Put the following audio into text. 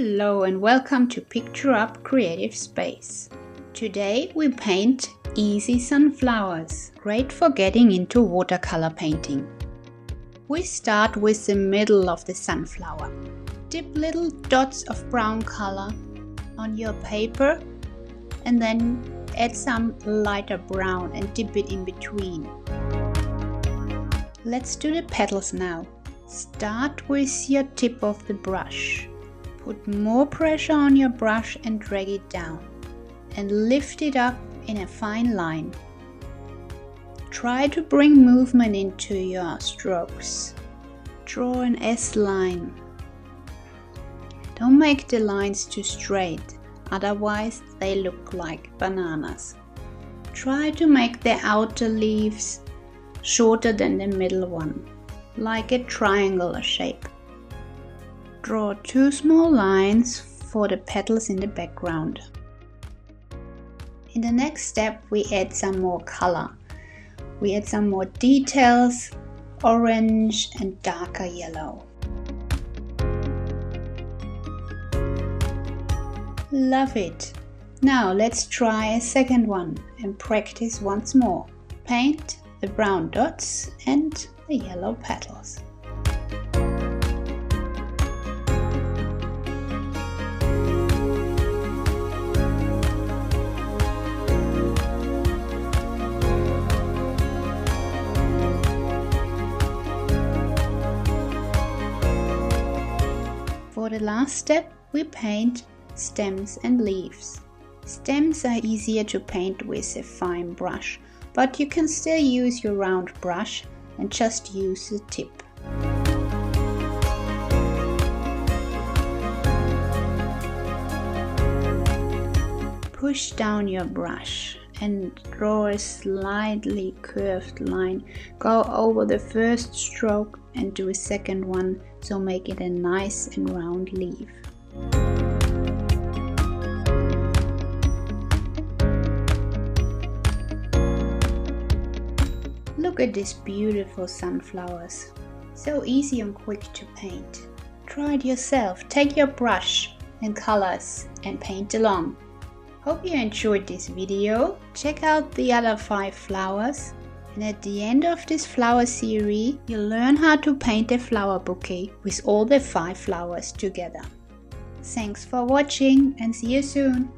Hello and welcome to PictureUP Creative Space. Today we paint easy sunflowers, great for getting into watercolor painting. We start with the middle of the sunflower. Dip little dots of brown color on your paper and then add some lighter brown and dip it in between. Let's do the petals now. Start with your tip of the brush. Put more pressure on your brush and drag it down and lift it up in a fine line. Try to bring movement into your strokes. Draw an S line. Don't make the lines too straight, otherwise they look like bananas. Try to make the outer leaves shorter than the middle one, like a triangular shape. Draw two small lines for the petals in the background. In the next step we add some more color. We add some more details, orange and darker yellow. Love it! Now let's try a second one and practice once more. Paint the brown dots and the yellow petals. For the last step, we paint stems and leaves. Stems are easier to paint with a fine brush, but you can still use your round brush and just use the tip. Push down your brush and draw a slightly curved line. Go over the first stroke and do a second one, so make it a nice and round leaf. Look at these beautiful sunflowers. So easy and quick to paint. Try it yourself. Take your brush and colors and paint along. Hope you enjoyed this video. Check out the other 5 flowers. And at the end of this flower series, you'll learn how to paint a flower bouquet with all the 5 flowers together. Thanks for watching and see you soon!